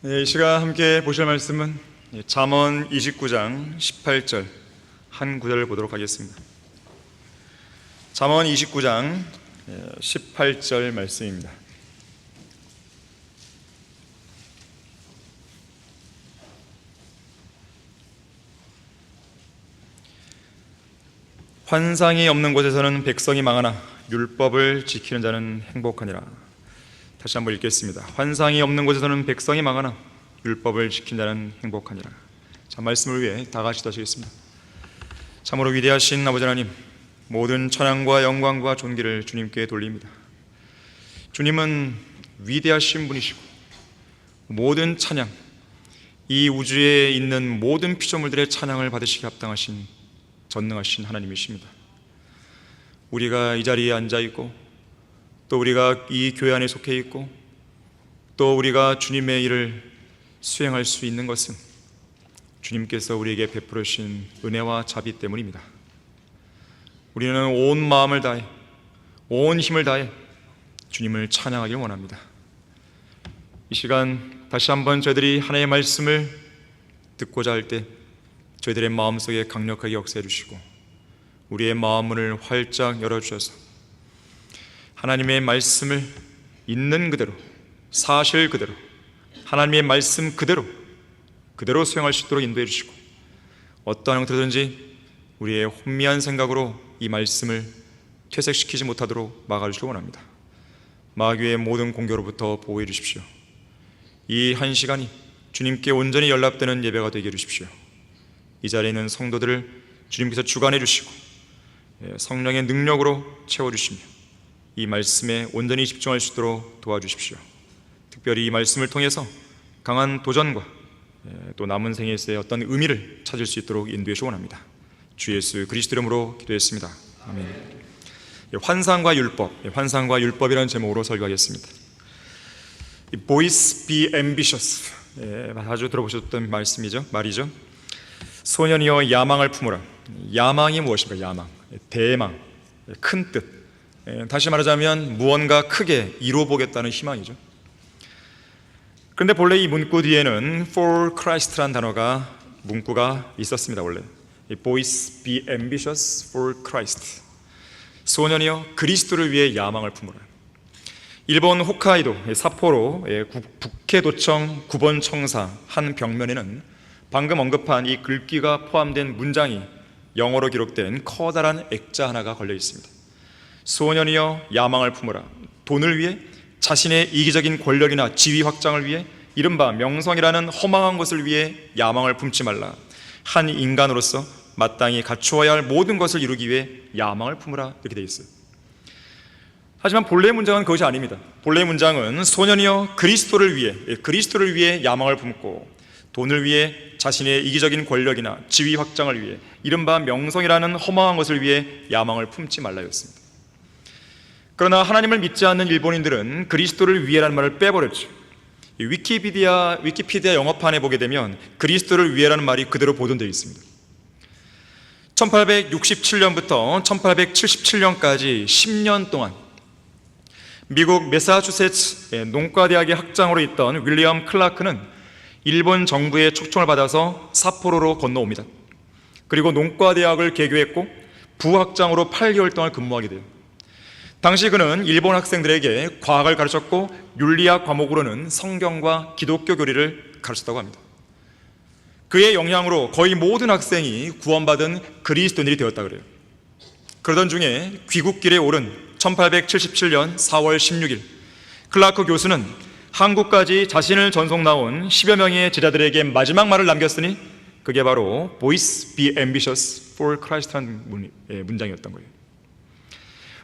이 시간 함께 보실 말씀은 잠언 29장 18절 한 구절을 보도록 하겠습니다. 잠언 29장 18절 말씀입니다. 환상이 없는 곳에서는 백성이 망하나 율법을 지키는 자는 행복하니라. 다시 한번 읽겠습니다. 환상이 없는 곳에서는 백성이 망하나 율법을 지키는 자는 행복하니라. 자, 말씀을 위해 다 같이 기도하시겠습니다. 참으로 위대하신 아버지 하나님, 모든 찬양과 영광과 존귀를 주님께 돌립니다. 주님은 위대하신 분이시고 모든 찬양, 이 우주에 있는 모든 피조물들의 찬양을 받으시기 합당하신 전능하신 하나님이십니다. 우리가 이 자리에 앉아있고 또 우리가 이 교회 안에 속해 있고 또 우리가 주님의 일을 수행할 수 있는 것은 주님께서 우리에게 베풀어 주신 은혜와 자비 때문입니다. 우리는 온 마음을 다해 온 힘을 다해 주님을 찬양하길 원합니다. 이 시간 다시 한번 저희들이 하나님의 말씀을 듣고자 할 때 저희들의 마음속에 강력하게 역사해 주시고 우리의 마음문을 활짝 열어주셔서 하나님의 말씀을 있는 그대로, 사실 그대로, 하나님의 말씀 그대로 수행할 수 있도록 인도해 주시고 어떠한 형태든지 우리의 혼미한 생각으로 이 말씀을 퇴색시키지 못하도록 막아주시기 원합니다. 마귀의 모든 공격으로부터 보호해 주십시오. 이 한 시간이 주님께 온전히 연락되는 예배가 되게 해주십시오. 이 자리에 있는 성도들을 주님께서 주관해 주시고 성령의 능력으로 채워주시며 이 말씀에 온전히 집중할 수 있도록 도와주십시오. 특별히 이 말씀을 통해서 강한 도전과 또 남은 생에서의 어떤 의미를 찾을 수 있도록 인도해 주시기 원합니다. 주 예수 그리스도 이름으로 기도했습니다. 아멘. 환상과 율법이라는 제목으로 설교하겠습니다. Boys be ambitious, 자주 들어보셨던 말이죠. 소년이여 야망을 품으라. 야망이 무엇입니까? 야망, 대망, 큰 뜻. 다시 말하자면 무언가 크게 이루어보겠다는 희망이죠. 그런데 본래 이 문구 뒤에는 For Christ라는 문구가 있었습니다. 원래 Boys be ambitious for Christ. 소년이여 그리스도를 위해 야망을 품으라. 일본 홋카이도 삿포로 북해도청 9번 청사 한 벽면에는 방금 언급한 이 글귀가 포함된 문장이 영어로 기록된 커다란 액자 하나가 걸려 있습니다. 소년이여 야망을 품으라. 돈을 위해, 자신의 이기적인 권력이나 지위 확장을 위해, 이른바 명성이라는 허망한 것을 위해 야망을 품지 말라. 한 인간으로서 마땅히 갖추어야 할 모든 것을 이루기 위해 야망을 품으라. 이렇게 되어 있어요. 하지만 본래의 문장은 그것이 아닙니다. 본래의 문장은 소년이여 그리스도를 위해 야망을 품고 돈을 위해, 자신의 이기적인 권력이나 지위 확장을 위해, 이른바 명성이라는 허망한 것을 위해 야망을 품지 말라였습니다. 그러나 하나님을 믿지 않는 일본인들은 그리스도를 위해라는 말을 빼버렸죠. 위키피디아 영어판에 보게 되면 그리스도를 위해라는 말이 그대로 보존되어 있습니다. 1867년부터 1877년까지 10년 동안 미국 매사추세츠 농과대학의 학장으로 있던 윌리엄 클라크는 일본 정부의 초청을 받아서 삿포로로 건너옵니다. 그리고 농과대학을 개교했고 부학장으로 8개월 동안 근무하게 돼요. 당시 그는 일본 학생들에게 과학을 가르쳤고 윤리학 과목으로는 성경과 기독교 교리를 가르쳤다고 합니다. 그의 영향으로 거의 모든 학생이 구원받은 그리스도인들이 되었다 그래요. 그러던 중에 귀국길에 오른 1877년 4월 16일 클라크 교수는 한국까지 자신을 전송 나온 10여 명의 제자들에게 마지막 말을 남겼으니 그게 바로 Boys be ambitious for Christ라는 문장이었던 거예요.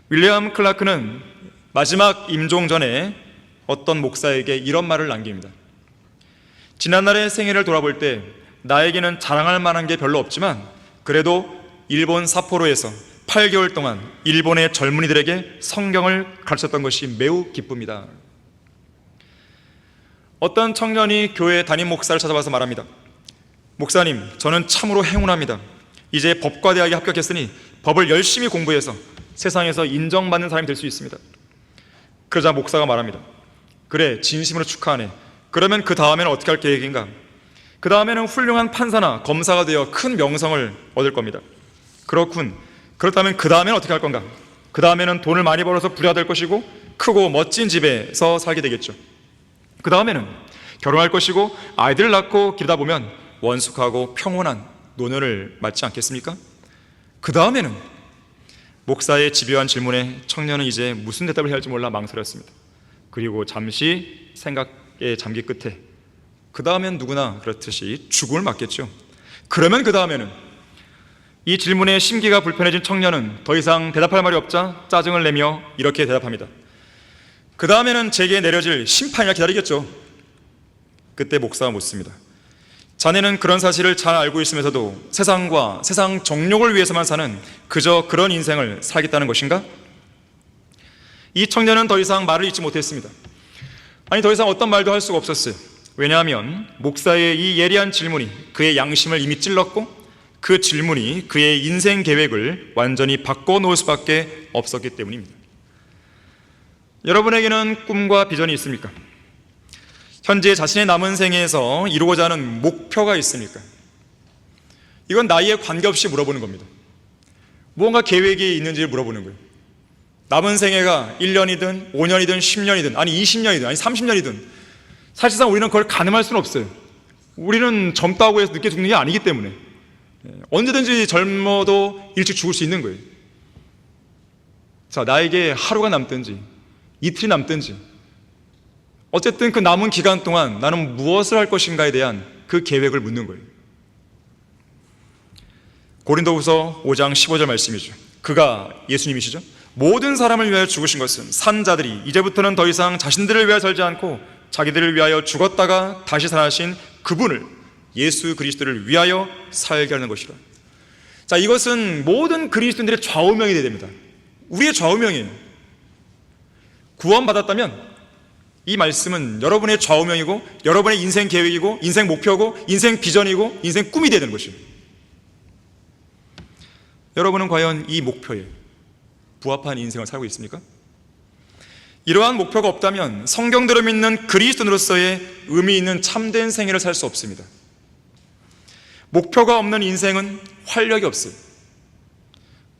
윌리엄 클라크는 마지막 임종 전에 어떤 목사에게 이런 말을 남깁니다. 지난날의 생애를 돌아볼 때 나에게는 자랑할 만한 게 별로 없지만 그래도 일본 삿포로에서 8개월 동안 일본의 젊은이들에게 성경을 가르쳤던 것이 매우 기쁩니다. 어떤 청년이 교회 담임 목사를 찾아와서 말합니다. 목사님, 저는 참으로 행운합니다. 이제 법과대학에 합격했으니 법을 열심히 공부해서 세상에서 인정받는 사람이 될 수 있습니다. 그러자 목사가 말합니다. 그래, 진심으로 축하하네. 그러면 그 다음에는 어떻게 할 계획인가? 그 다음에는 훌륭한 판사나 검사가 되어 큰 명성을 얻을 겁니다. 그렇군. 그렇다면 그 다음에는 어떻게 할 건가? 그 다음에는 돈을 많이 벌어서 부자가 될 것이고 크고 멋진 집에서 살게 되겠죠. 그 다음에는 결혼할 것이고 아이들을 낳고 기르다 보면 원숙하고 평온한 노년을 맞지 않겠습니까? 그 다음에는 목사의 집요한 질문에 청년은 이제 무슨 대답을 해야 할지 몰라 망설였습니다. 그리고 잠시 생각에 잠기 끝에 그 다음엔 누구나 그렇듯이 죽음을 맞겠죠. 그러면 그 다음에는 이 질문에 심기가 불편해진 청년은 더 이상 대답할 말이 없자 짜증을 내며 이렇게 대답합니다. 그 다음에는 제게 내려질 심판이라 기다리겠죠. 그때 목사가 묻습니다. 자네는 그런 사실을 잘 알고 있으면서도 세상과 세상 정욕을 위해서만 사는 그저 그런 인생을 살겠다는 것인가? 이 청년은 더 이상 말을 잇지 못했습니다. 아니, 더 이상 어떤 말도 할 수가 없었어요. 왜냐하면 목사의 이 예리한 질문이 그의 양심을 이미 찔렀고 그 질문이 그의 인생 계획을 완전히 바꿔놓을 수밖에 없었기 때문입니다. 여러분에게는 꿈과 비전이 있습니까? 현재 자신의 남은 생에서 이루고자 하는 목표가 있습니까? 이건 나이에 관계없이 물어보는 겁니다. 무언가 계획이 있는지를 물어보는 거예요. 남은 생애가 1년이든 5년이든 10년이든 아니 20년이든 아니 30년이든 사실상 우리는 그걸 가늠할 수는 없어요. 우리는 젊다고 해서 늦게 죽는 게 아니기 때문에 언제든지 젊어도 일찍 죽을 수 있는 거예요. 자, 나에게 하루가 남든지 이틀이 남든지 어쨌든 그 남은 기간 동안 나는 무엇을 할 것인가에 대한 그 계획을 묻는 거예요. 고린도후서 5장 15절 말씀이죠. 그가 예수님이시죠. 모든 사람을 위하여 죽으신 것은 산 자들이 이제부터는 더 이상 자신들을 위하여 살지 않고 자기들을 위하여 죽었다가 다시 살아나신 그분을 예수 그리스도를 위하여 살게 하는 것이라. 자, 이것은 모든 그리스도인들의 좌우명이 되어야 됩니다. 우리의 좌우명이에요. 구원받았다면 이 말씀은 여러분의 좌우명이고 여러분의 인생 계획이고 인생 목표고 인생 비전이고 인생 꿈이 되는 것이에요. 여러분은 과연 이 목표에 부합한 인생을 살고 있습니까? 이러한 목표가 없다면 성경대로 믿는 그리스도인으로서의 의미 있는 참된 생애를 살 수 없습니다. 목표가 없는 인생은 활력이 없어요.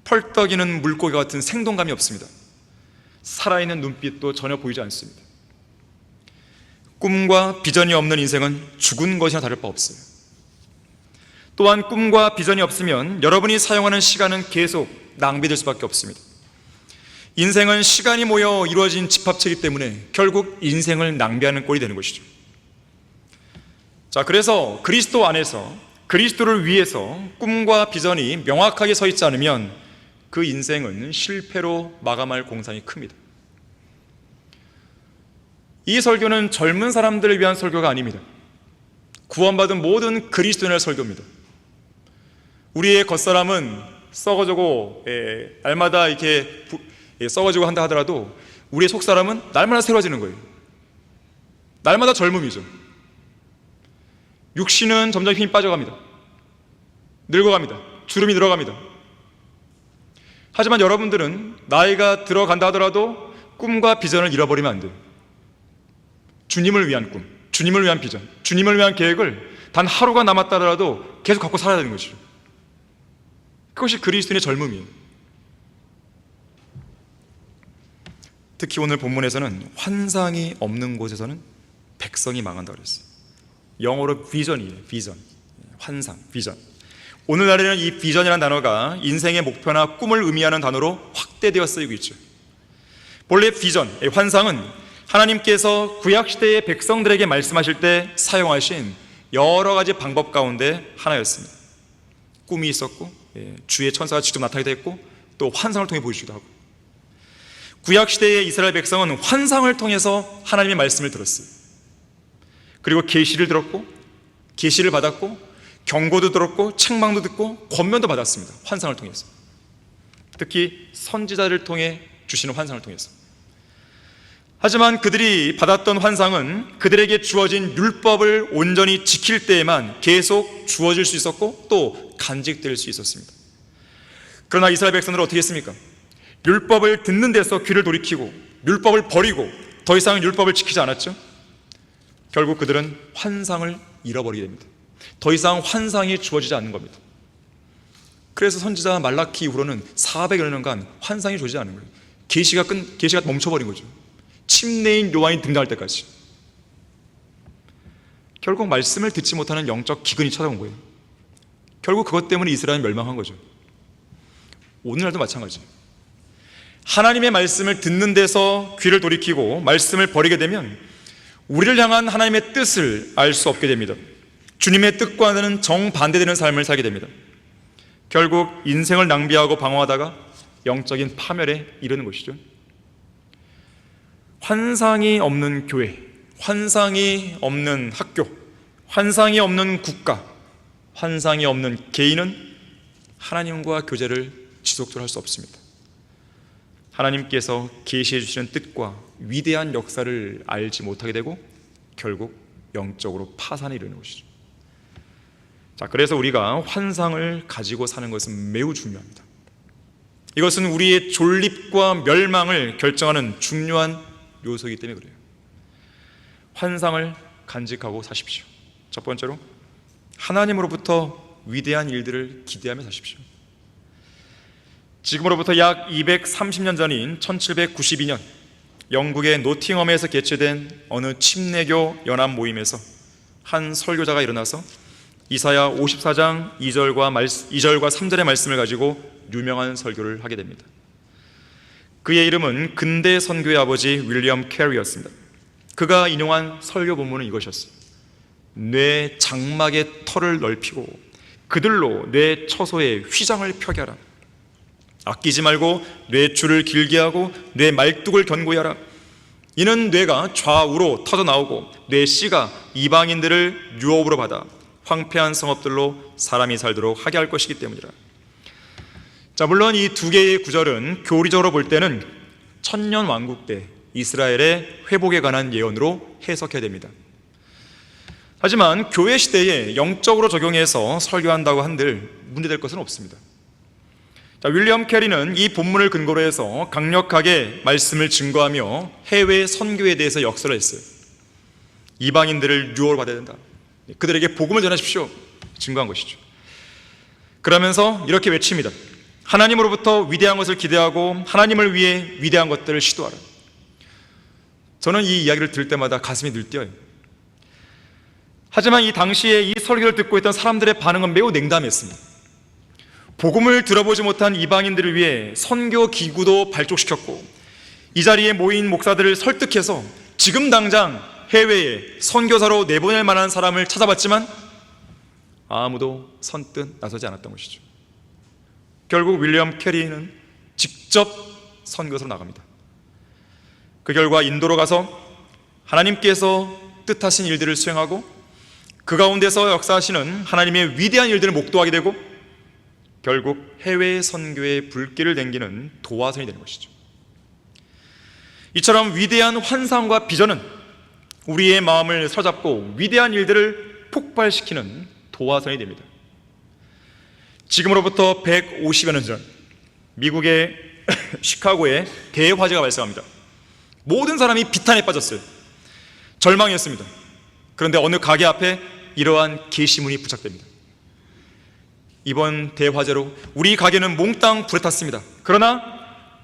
펄떡이는 물고기 같은 생동감이 없습니다. 살아있는 눈빛도 전혀 보이지 않습니다. 꿈과 비전이 없는 인생은 죽은 것이나 다를 바 없어요. 또한 꿈과 비전이 없으면 여러분이 사용하는 시간은 계속 낭비될 수밖에 없습니다. 인생은 시간이 모여 이루어진 집합체이기 때문에 결국 인생을 낭비하는 꼴이 되는 것이죠. 자, 그래서 그리스도 안에서 그리스도를 위해서 꿈과 비전이 명확하게 서 있지 않으면 그 인생은 실패로 마감할 공산이 큽니다. 이 설교는 젊은 사람들을 위한 설교가 아닙니다. 구원받은 모든 그리스도인의 설교입니다. 우리의 겉사람은 썩어지고 날마다 이렇게 썩어지고 한다 하더라도 우리의 속사람은 날마다 새로워지는 거예요. 날마다 젊음이죠. 육신은 점점 힘이 빠져갑니다. 늙어갑니다. 주름이 늘어갑니다. 하지만 여러분들은 나이가 들어간다 하더라도 꿈과 비전을 잃어버리면 안 돼요. 주님을 위한 꿈, 주님을 위한 비전, 주님을 위한 계획을 단 하루가 남았다 하더라도 계속 갖고 살아야 되는 것이죠. 그것이 그리스도인의 젊음이에요. 특히 오늘 본문에서는 환상이 없는 곳에서는 백성이 망한다고 그랬어요. 영어로 비전이에요. 비전, 환상, 비전. 오늘날에는 이 비전이라는 단어가 인생의 목표나 꿈을 의미하는 단어로 확대되어 쓰이고 있죠. 본래 비전, 환상은 하나님께서 구약시대의 백성들에게 말씀하실 때 사용하신 여러 가지 방법 가운데 하나였습니다. 꿈이 있었고 주의 천사가 직접 나타나기도 했고 또 환상을 통해 보여주기도 하고, 구약시대의 이스라엘 백성은 환상을 통해서 하나님의 말씀을 들었어요. 그리고 계시를 들었고 계시를 받았고 경고도 들었고 책망도 듣고 권면도 받았습니다. 환상을 통해서, 특히 선지자를 통해 주시는 환상을 통해서. 하지만 그들이 받았던 환상은 그들에게 주어진 율법을 온전히 지킬 때에만 계속 주어질 수 있었고 또 간직될 수 있었습니다. 그러나 이스라엘 백성들은 어떻게 했습니까? 율법을 듣는 데서 귀를 돌이키고 율법을 버리고 더 이상 율법을 지키지 않았죠. 결국 그들은 환상을 잃어버리게 됩니다. 더 이상 환상이 주어지지 않는 겁니다. 그래서 선지자 말라키 이후로는 400여 년간 환상이 주어지지 않는 거예요. 계시가 멈춰버린 거죠. 침례인 요한이 등장할 때까지. 결국 말씀을 듣지 못하는 영적 기근이 찾아온 거예요. 결국 그것 때문에 이스라엘은 멸망한 거죠. 오늘날도 마찬가지예요. 하나님의 말씀을 듣는 데서 귀를 돌이키고 말씀을 버리게 되면 우리를 향한 하나님의 뜻을 알 수 없게 됩니다. 주님의 뜻과는 정반대되는 삶을 살게 됩니다. 결국 인생을 낭비하고 방황하다가 영적인 파멸에 이르는 것이죠. 환상이 없는 교회, 환상이 없는 학교, 환상이 없는 국가, 환상이 없는 개인은 하나님과 교제를 지속적으로 할 수 없습니다. 하나님께서 계시해 주시는 뜻과 위대한 역사를 알지 못하게 되고 결국 영적으로 파산에 이르는 것이죠. 자, 그래서 우리가 환상을 가지고 사는 것은 매우 중요합니다. 이것은 우리의 존립과 멸망을 결정하는 중요한 요소이기 때문에 그래요. 환상을 간직하고 사십시오. 첫 번째로 하나님으로부터 위대한 일들을 기대하며 사십시오. 지금으로부터 약 230년 전인 1792년 영국의 노팅엄에서 개최된 어느 침례교 연합 모임에서 한 설교자가 일어나서 이사야 54장 2절과 3절의 말씀을 가지고 유명한 설교를 하게 됩니다. 그의 이름은 근대 선교의 아버지 윌리엄 캐리였습니다. 그가 인용한 설교 본문은 이것이었어요. 뇌 장막의 털을 넓히고 그들로 뇌 처소에 휘장을 펴게 하라. 아끼지 말고 뇌줄을 길게 하고 뇌 말뚝을 견고히 하라. 이는 뇌가 좌우로 터져나오고 뇌씨가 이방인들을 유업으로 받아 황폐한 성읍들로 사람이 살도록 하게 할 것이기 때문이라. 자, 물론 이 두 개의 구절은 교리적으로 볼 때는 천년 왕국 때 이스라엘의 회복에 관한 예언으로 해석해야 됩니다. 하지만 교회 시대에 영적으로 적용해서 설교한다고 한들 문제될 것은 없습니다. 자, 윌리엄 캐리는 이 본문을 근거로 해서 강력하게 말씀을 증거하며 해외 선교에 대해서 역설을 했어요. 이방인들을 유혹을 받아야 된다. 그들에게 복음을 전하십시오. 증거한 것이죠. 그러면서 이렇게 외칩니다. 하나님으로부터 위대한 것을 기대하고 하나님을 위해 위대한 것들을 시도하라. 저는 이 이야기를 들을 때마다 가슴이 늘 뛰어요. 하지만 이 당시에 이 설교를 듣고 있던 사람들의 반응은 매우 냉담했습니다. 복음을 들어보지 못한 이방인들을 위해 선교 기구도 발족시켰고 이 자리에 모인 목사들을 설득해서 지금 당장 해외에 선교사로 내보낼 만한 사람을 찾아봤지만 아무도 선뜻 나서지 않았던 것이죠. 결국 윌리엄 캐리는 직접 선교사로 나갑니다. 그 결과 인도로 가서 하나님께서 뜻하신 일들을 수행하고 그 가운데서 역사하시는 하나님의 위대한 일들을 목도하게 되고 결국 해외 선교의 불길을 당기는 도화선이 되는 것이죠. 이처럼 위대한 환상과 비전은 우리의 마음을 사로잡고 위대한 일들을 폭발시키는 도화선이 됩니다. 지금으로부터 150여 년 전 미국의 시카고에 대화재가 발생합니다. 모든 사람이 비탄에 빠졌어요. 절망이었습니다. 그런데 어느 가게 앞에 이러한 게시문이 부착됩니다. 이번 대화재로 우리 가게는 몽땅 불에 탔습니다. 그러나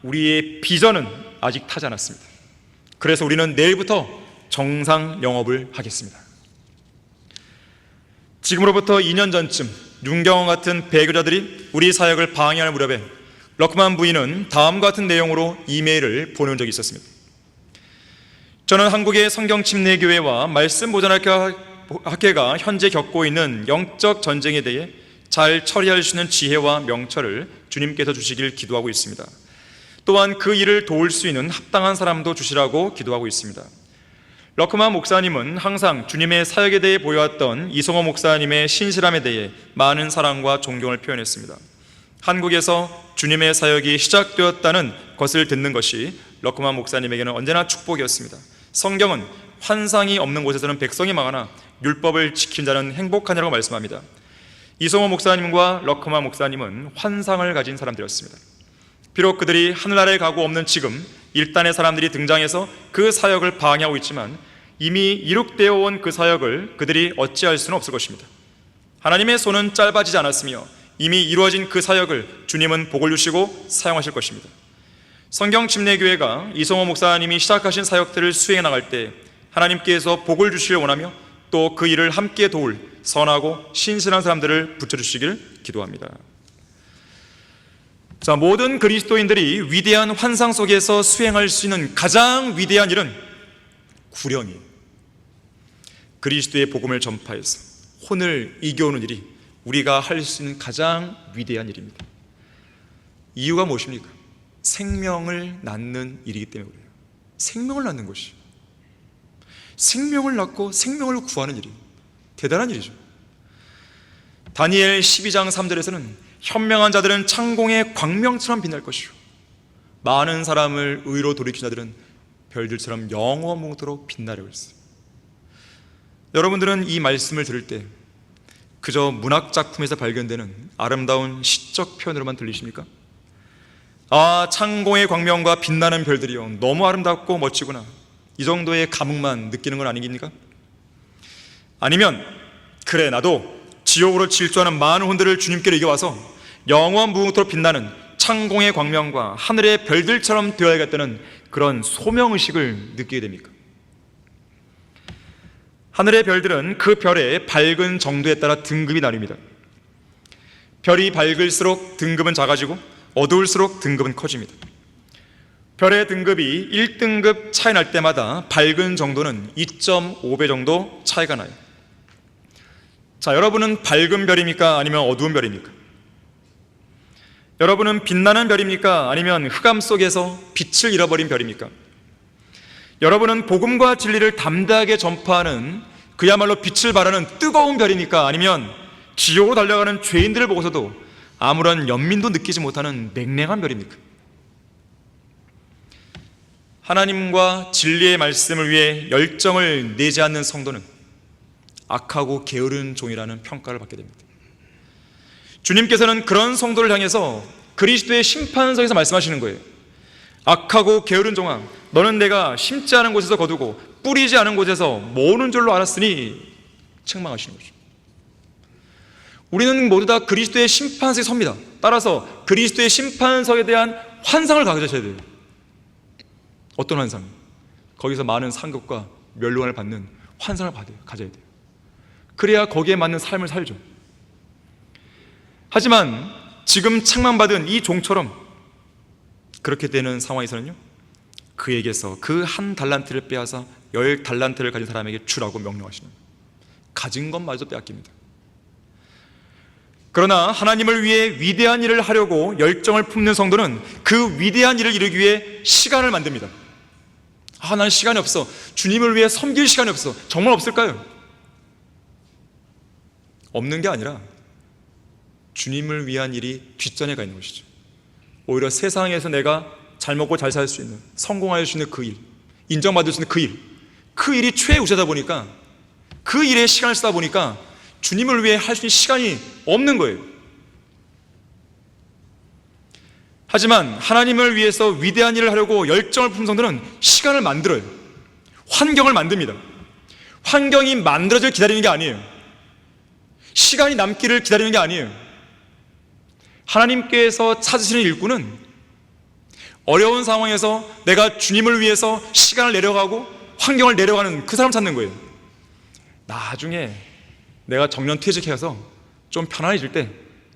우리의 비전은 아직 타지 않았습니다. 그래서 우리는 내일부터 정상 영업을 하겠습니다. 지금으로부터 2년 전쯤 윤경원 같은 배교자들이 우리 사역을 방해할 무렵에 럭만 부인은 다음과 같은 내용으로 이메일을 보내온 적이 있었습니다. 저는 한국의 성경침례교회와 말씀보존학회가 현재 겪고 있는 영적 전쟁에 대해 잘 처리할 수 있는 지혜와 명철을 주님께서 주시길 기도하고 있습니다. 또한 그 일을 도울 수 있는 합당한 사람도 주시라고 기도하고 있습니다. 러크만 목사님은 항상 주님의 사역에 대해 보여왔던 이성호 목사님의 신실함에 대해 많은 사랑과 존경을 표현했습니다. 한국에서 주님의 사역이 시작되었다는 것을 듣는 것이 러크만 목사님에게는 언제나 축복이었습니다. 성경은 환상이 없는 곳에서는 백성이 망하나 율법을 지킨 자는 행복하냐고 말씀합니다. 이성호 목사님과 러크만 목사님은 환상을 가진 사람들이었습니다. 비록 그들이 하늘나라에 가고 없는 지금 일단의 사람들이 등장해서 그 사역을 방해하고 있지만 이미 이룩되어 온 그 사역을 그들이 어찌할 수는 없을 것입니다. 하나님의 손은 짧아지지 않았으며 이미 이루어진 그 사역을 주님은 복을 주시고 사용하실 것입니다. 성경 침례교회가 이성호 목사님이 시작하신 사역들을 수행해 나갈 때 하나님께서 복을 주시길 원하며 또 그 일을 함께 도울 선하고 신실한 사람들을 붙여주시길 기도합니다. 자, 모든 그리스도인들이 위대한 환상 속에서 수행할 수 있는 가장 위대한 일은 구령이에요. 그리스도의 복음을 전파해서 혼을 이겨오는 일이 우리가 할 수 있는 가장 위대한 일입니다. 이유가 무엇입니까? 생명을 낳는 일이기 때문에 그래요. 생명을 낳는 것이, 생명을 낳고 생명을 구하는 일이 대단한 일이죠. 다니엘 12장 3절에서는 현명한 자들은 창공의 광명처럼 빛날 것이요 많은 사람을 의로 돌이킨 자들은 별들처럼 영원무궁토록 빛나려고 했어요. 여러분들은 이 말씀을 들을 때 그저 문학작품에서 발견되는 아름다운 시적 표현으로만 들리십니까? 아, 창공의 광명과 빛나는 별들이요 너무 아름답고 멋지구나, 이 정도의 감흥만 느끼는 건 아닙니까? 아니면 그래, 나도 지옥으로 질주하는 많은 혼들을 주님께로 이겨와서 영원 무궁토록 빛나는 창공의 광명과 하늘의 별들처럼 되어야겠다는 그런 소명의식을 느끼게 됩니까? 하늘의 별들은 그 별의 밝은 정도에 따라 등급이 나뉩니다. 별이 밝을수록 등급은 작아지고 어두울수록 등급은 커집니다. 별의 등급이 1등급 차이 날 때마다 밝은 정도는 2.5배 정도 차이가 나요. 자, 여러분은 밝은 별입니까? 아니면 어두운 별입니까? 여러분은 빛나는 별입니까? 아니면 흑암 속에서 빛을 잃어버린 별입니까? 여러분은 복음과 진리를 담대하게 전파하는 그야말로 빛을 발하는 뜨거운 별입니까? 아니면 지옥으로 달려가는 죄인들을 보고서도 아무런 연민도 느끼지 못하는 냉랭한 별입니까? 하나님과 진리의 말씀을 위해 열정을 내지 않는 성도는 악하고 게으른 종이라는 평가를 받게 됩니다. 주님께서는 그런 성도를 향해서 그리스도의 심판석에서 말씀하시는 거예요. 악하고 게으른 종아, 너는 내가 심지 않은 곳에서 거두고 뿌리지 않은 곳에서 모으는 줄로 알았으니, 책망하시는 거죠. 우리는 모두 다 그리스도의 심판석에 섭니다. 따라서 그리스도의 심판석에 대한 환상을 가져셔야 돼요. 어떤 환상? 거기서 많은 상급과 멸류관을 받는 환상을 가져야 돼요. 그래야 거기에 맞는 삶을 살죠. 하지만 지금 책망받은 이 종처럼 그렇게 되는 상황에서는요, 그에게서 그 한 달란트를 빼앗아 10달란트를 가진 사람에게 주라고 명령하시는, 가진 것마저 빼앗깁니다. 그러나 하나님을 위해 위대한 일을 하려고 열정을 품는 성도는 그 위대한 일을 이루기 위해 시간을 만듭니다. 아, 나는 시간이 없어. 주님을 위해 섬길 시간이 없어. 정말 없을까요? 없는 게 아니라 주님을 위한 일이 뒷전에 가 있는 것이죠. 오히려 세상에서 내가 잘 먹고 잘 살 수 있는, 성공할 수 있는 그 일, 인정받을 수 있는 그 일이 최우선이다 보니까, 그 일에 시간을 쓰다 보니까 주님을 위해 할 수 있는 시간이 없는 거예요. 하지만 하나님을 위해서 위대한 일을 하려고 열정을 품은 성도는 시간을 만들어요. 환경을 만듭니다. 환경이 만들어질 기다리는 게 아니에요. 시간이 남기를 기다리는 게 아니에요. 하나님께서 찾으시는 일꾼은 어려운 상황에서 내가 주님을 위해서 시간을 내려가고 환경을 내려가는 그 사람 찾는 거예요. 나중에 내가 정년 퇴직해서 좀 편안해질 때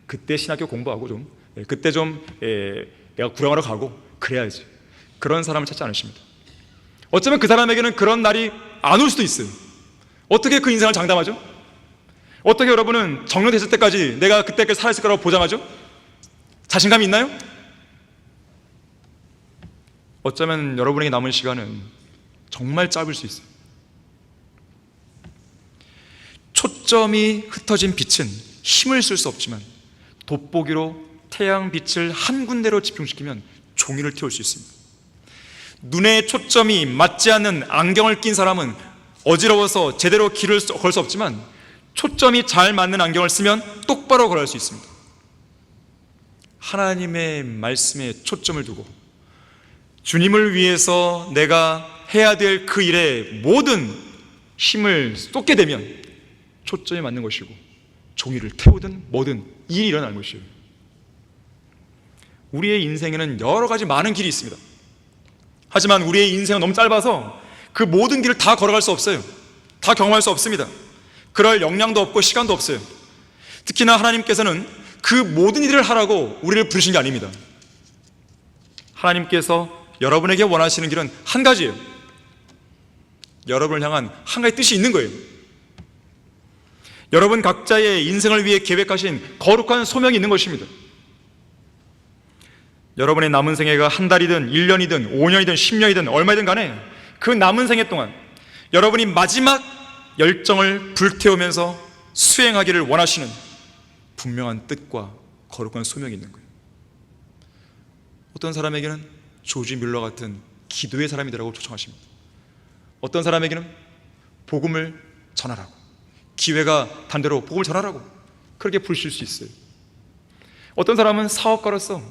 그때 신학교 공부하고 그때 내가 구령하러 가고 그래야지, 그런 사람을 찾지 않으십니다. 어쩌면 그 사람에게는 그런 날이 안 올 수도 있어요. 어떻게 그 인생을 장담하죠? 어떻게 여러분은 정년 됐을 때까지 내가 그때까지 살아있을 거라고 보장하죠? 자신감이 있나요? 어쩌면 여러분에게 남은 시간은 정말 짧을 수 있어요. 초점이 흩어진 빛은 힘을 쓸 수 없지만 돋보기로 태양 빛을 한 군데로 집중시키면 종이를 태울 수 있습니다. 눈의 초점이 맞지 않는 안경을 낀 사람은 어지러워서 제대로 길을 걸 수 없지만 초점이 잘 맞는 안경을 쓰면 똑바로 걸어갈 수 있습니다. 하나님의 말씀에 초점을 두고 주님을 위해서 내가 해야 될 그 일에 모든 힘을 쏟게 되면 초점이 맞는 것이고 종이를 태우든 뭐든 일이 일어나는 것이에요. 우리의 인생에는 여러 가지 많은 길이 있습니다. 하지만 우리의 인생은 너무 짧아서 그 모든 길을 다 걸어갈 수 없어요. 다 경험할 수 없습니다. 그럴 역량도 없고 시간도 없어요. 특히나 하나님께서는 그 모든 일을 하라고 우리를 부르신 게 아닙니다. 하나님께서 여러분에게 원하시는 길은 한 가지예요. 여러분을 향한 한 가지 뜻이 있는 거예요. 여러분 각자의 인생을 위해 계획하신 거룩한 소명이 있는 것입니다. 여러분의 남은 생애가 한 달이든 1년이든 5년이든 10년이든 얼마이든 간에 그 남은 생애 동안 여러분이 마지막 열정을 불태우면서 수행하기를 원하시는 분명한 뜻과 거룩한 소명이 있는 거예요. 어떤 사람에게는 조지 밀러 같은 기도의 사람이 되라고 초청하십니다. 어떤 사람에게는 복음을 전하라고, 기회가 단대로 복음을 전하라고 그렇게 부르실 수 있어요. 어떤 사람은 사업가로서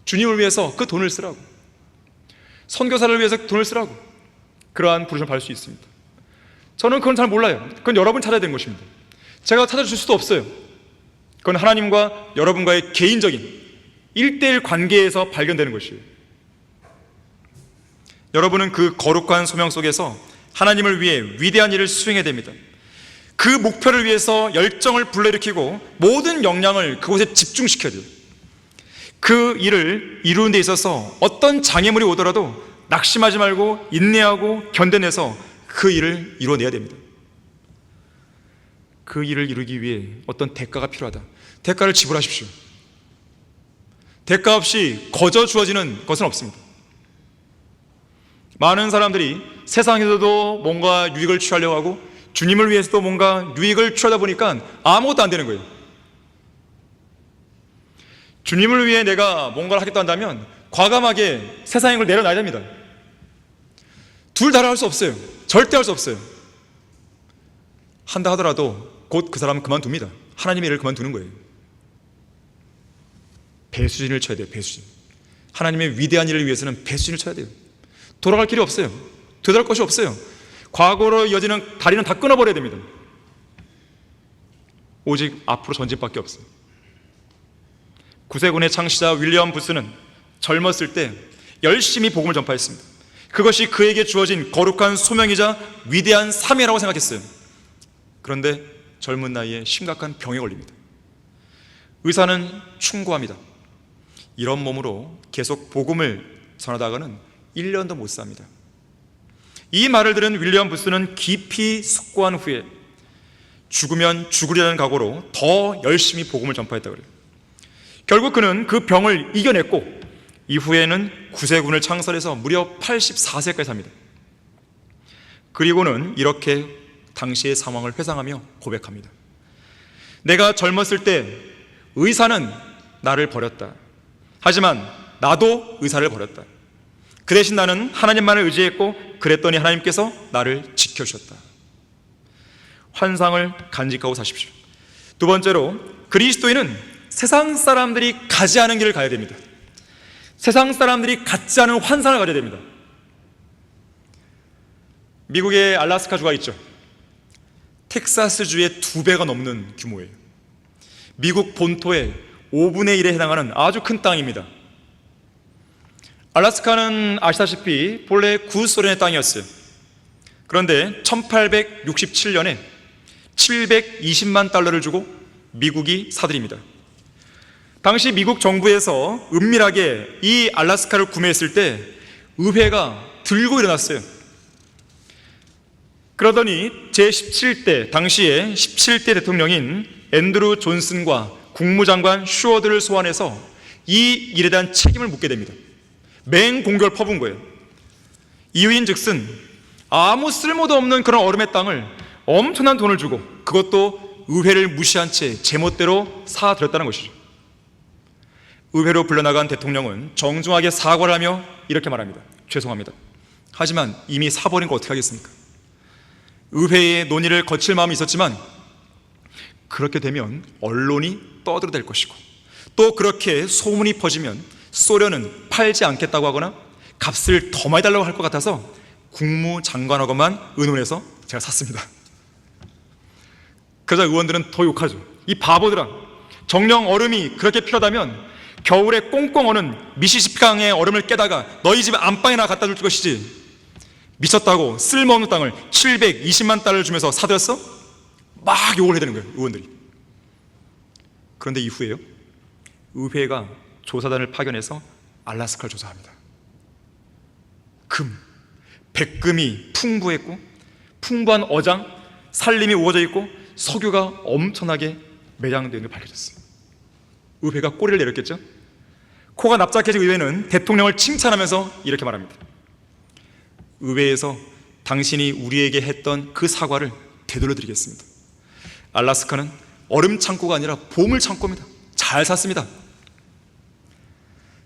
주님을 위해서 그 돈을 쓰라고, 선교사를 위해서 돈을 쓰라고 그러한 부르심을 받을 수 있습니다. 저는 그건 잘 몰라요. 그건 여러분 찾아야 되는 것입니다. 제가 찾아줄 수도 없어요. 그건 하나님과 여러분과의 개인적인 1:1 관계에서 발견되는 것이에요. 여러분은 그 거룩한 소명 속에서 하나님을 위해 위대한 일을 수행해야 됩니다. 그 목표를 위해서 열정을 불러일으키고 모든 역량을 그곳에 집중시켜야 돼요. 그 일을 이루는 데 있어서 어떤 장애물이 오더라도 낙심하지 말고 인내하고 견뎌내서 그 일을 이루어내야 됩니다. 그 일을 이루기 위해 어떤 대가가 필요하다. 대가를 지불하십시오. 대가 없이 거저 주어지는 것은 없습니다. 많은 사람들이 세상에서도 뭔가 유익을 취하려고 하고 주님을 위해서도 뭔가 유익을 취하다 보니까 아무것도 안 되는 거예요. 주님을 위해 내가 뭔가를 하겠다 한다면 과감하게 세상의 걸 내려놔야 됩니다. 둘 다를 할 수 없어요. 절대 할 수 없어요. 한다 하더라도 곧 그 사람은 그만둡니다. 하나님의 일을 그만두는 거예요. 배수진을 쳐야 돼요. 배수진. 하나님의 위대한 일을 위해서는 배수진을 쳐야 돼요. 돌아갈 길이 없어요. 되돌아갈 것이 없어요. 과거로 이어지는 다리는 다 끊어버려야 됩니다. 오직 앞으로 전진밖에 없어요. 구세군의 창시자 윌리엄 부스는 젊었을 때 열심히 복음을 전파했습니다. 그것이 그에게 주어진 거룩한 소명이자 위대한 사명이라고 생각했어요. 그런데 젊은 나이에 심각한 병에 걸립니다. 의사는 충고합니다. 이런 몸으로 계속 복음을 전하다가는 1년도 못 삽니다. 이 말을 들은 윌리엄 부스는 깊이 숙고한 후에 죽으면 죽으리라는 각오로 더 열심히 복음을 전파했다고 그래요. 결국 그는 그 병을 이겨냈고 이후에는 구세군을 창설해서 무려 84세까지 삽니다. 그리고는 이렇게 당시의 상황을 회상하며 고백합니다. 내가 젊었을 때 의사는 나를 버렸다. 하지만 나도 의사를 버렸다. 그 대신 나는 하나님만을 의지했고 그랬더니 하나님께서 나를 지켜주셨다. 환상을 간직하고 사십시오. 두 번째로, 그리스도인은 세상 사람들이 가지 않은 길을 가야 됩니다. 세상 사람들이 갖지 않은 환상을 가져야 됩니다. 미국의 알래스카주가 있죠. 텍사스주의 2배가 넘는 규모예요. 미국 본토의 5분의 1에 해당하는 아주 큰 땅입니다. 알래스카는 아시다시피 본래 구소련의 땅이었어요. 그런데 1867년에 720만 달러를 주고 미국이 사들입니다. 당시 미국 정부에서 은밀하게 이 알래스카를 구매했을 때 의회가 들고 일어났어요. 그러더니 제17대, 당시에 17대 대통령인 앤드루 존슨과 국무장관 슈워드를 소환해서 이 일에 대한 책임을 묻게 됩니다. 맹공격을 퍼부은 거예요. 이유인 즉슨 아무 쓸모도 없는 그런 얼음의 땅을 엄청난 돈을 주고 그것도 의회를 무시한 채 제멋대로 사들였다는 것이죠. 의회로 불려나간 대통령은 정중하게 사과를 하며 이렇게 말합니다. 죄송합니다. 하지만 이미 사버린 거 어떻게 하겠습니까? 의회의 논의를 거칠 마음이 있었지만 그렇게 되면 언론이 떠들어댈 것이고 또 그렇게 소문이 퍼지면 소련은 팔지 않겠다고 하거나 값을 더 많이 달라고 할 것 같아서 국무장관하고만 의논해서 제가 샀습니다. 그러자 의원들은 더 욕하죠. 이 바보들아, 정령 얼음이 그렇게 필요하다면 겨울에 꽁꽁 얼은 미시시피강의 얼음을 깨다가 너희 집 안방에나 갖다 줄 것이지, 미쳤다고 쓸모없는 땅을 720만 달러를 주면서 사들였어? 막 욕을 해야 되는 거예요, 의원들이. 그런데 이후에요, 의회가 조사단을 파견해서 알라스카를 조사합니다. 백금이 풍부했고, 풍부한 어장, 산림이 우거져 있고, 석유가 엄청나게 매장되어 있는 게 밝혀졌어요. 의회가 꼬리를 내렸겠죠? 코가 납작해진 의회는 대통령을 칭찬하면서 이렇게 말합니다. 의회에서 당신이 우리에게 했던 그 사과를 되돌려드리겠습니다. 알라스카는 얼음 창고가 아니라 보물 창고입니다. 잘 샀습니다.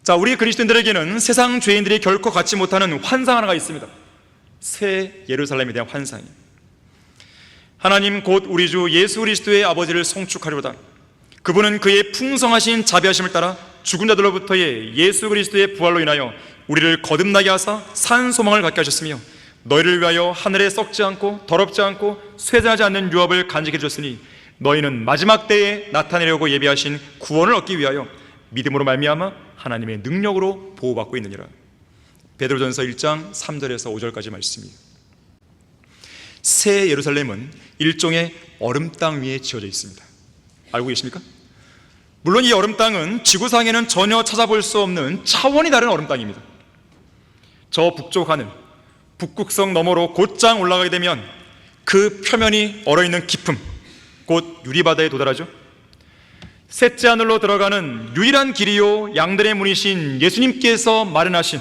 자, 우리 그리스도인들에게는 세상 죄인들이 결코 갖지 못하는 환상 하나가 있습니다. 새 예루살렘에 대한 환상이. 하나님 곧 우리 주 예수 그리스도의 아버지를 송축하리로다. 그분은 그의 풍성하신 자비하심을 따라 죽은 자들로부터의 예수 그리스도의 부활로 인하여 우리를 거듭나게 하사 산 소망을 갖게 하셨으며, 너희를 위하여 하늘에 썩지 않고 더럽지 않고 쇠잔하지 않는 유업을 간직해 주셨으니 너희는 마지막 때에 나타내려고 예비하신 구원을 얻기 위하여 믿음으로 말미암아 하나님의 능력으로 보호받고 있느니라. 베드로전서 1장 3절에서 5절까지 말씀입니다. 새 예루살렘은 일종의 얼음 땅 위에 지어져 있습니다. 알고 계십니까? 물론 이 얼음 땅은 지구상에는 전혀 찾아볼 수 없는 차원이 다른 얼음 땅입니다. 저 북쪽 하늘, 북극성 너머로 곧장 올라가게 되면 그 표면이 얼어있는 깊음, 곧 유리바다에 도달하죠. 셋째 하늘로 들어가는 유일한 길이요 양들의 문이신 예수님께서 마련하신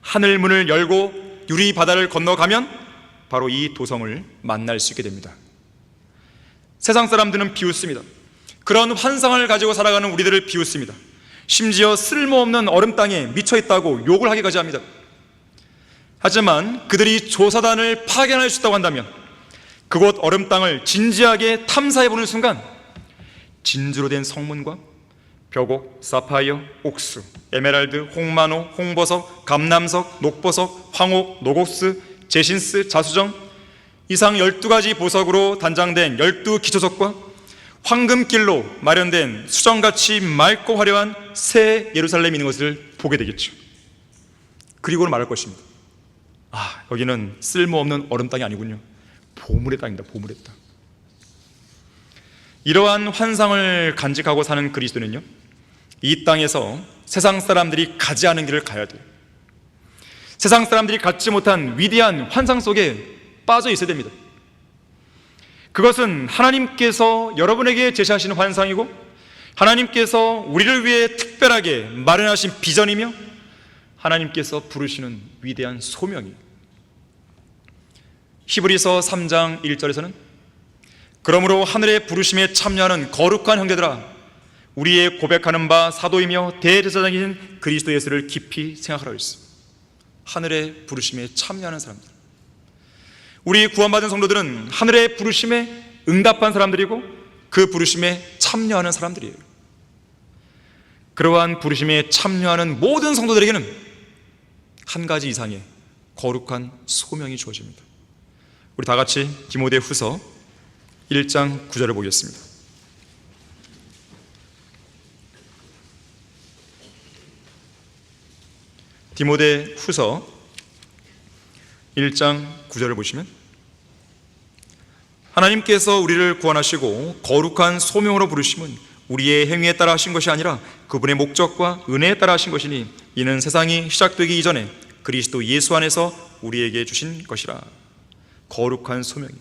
하늘 문을 열고 유리바다를 건너가면 바로 이 도성을 만날 수 있게 됩니다. 세상 사람들은 비웃습니다. 그런 환상을 가지고 살아가는 우리들을 비웃습니다. 심지어 쓸모없는 얼음 땅에 미쳐있다고 욕을 하기까지 합니다. 하지만 그들이 조사단을 파견할 수 있다고 한다면 그곳 얼음 땅을 진지하게 탐사해보는 순간 진주로 된 성문과 벽옥, 사파이어, 옥수, 에메랄드, 홍마노, 홍보석, 감남석, 녹보석, 황옥, 노곡스, 제신스, 자수정 이상 12가지 보석으로 단장된 12기초석과 황금길로 마련된 수정같이 맑고 화려한 새 예루살렘이 있는 것을 보게 되겠죠. 그리고는 말할 것입니다. 아, 여기는 쓸모없는 얼음 땅이 아니군요. 보물의 땅입니다. 보물의 땅. 이러한 환상을 간직하고 사는 그리스도는요, 이 땅에서 세상 사람들이 가지 않은 길을 가야 돼요. 세상 사람들이 갖지 못한 위대한 환상 속에 빠져 있어야 됩니다. 그것은 하나님께서 여러분에게 제시하시는 환상이고 하나님께서 우리를 위해 특별하게 마련하신 비전이며 하나님께서 부르시는 위대한 소명이에요. 히브리서 3장 1절에서는 그러므로 하늘의 부르심에 참여하는 거룩한 형제들아, 우리의 고백하는 바 사도이며 대제사장인 그리스도 예수를 깊이 생각하라 했습니다. 하늘의 부르심에 참여하는 사람들, 우리 구원받은 성도들은 하늘의 부르심에 응답한 사람들이고 그 부르심에 참여하는 사람들이에요. 그러한 부르심에 참여하는 모든 성도들에게는 한 가지 이상의 거룩한 소명이 주어집니다. 우리 다 같이 디모데후서 1장 9절을 보겠습니다. 디모데후서 1장 9절을 보시면 하나님께서 우리를 구원하시고 거룩한 소명으로 부르심은 우리의 행위에 따라 하신 것이 아니라 그분의 목적과 은혜에 따라 하신 것이니 이는 세상이 시작되기 이전에 그리스도 예수 안에서 우리에게 주신 것이라. 거룩한 소명이,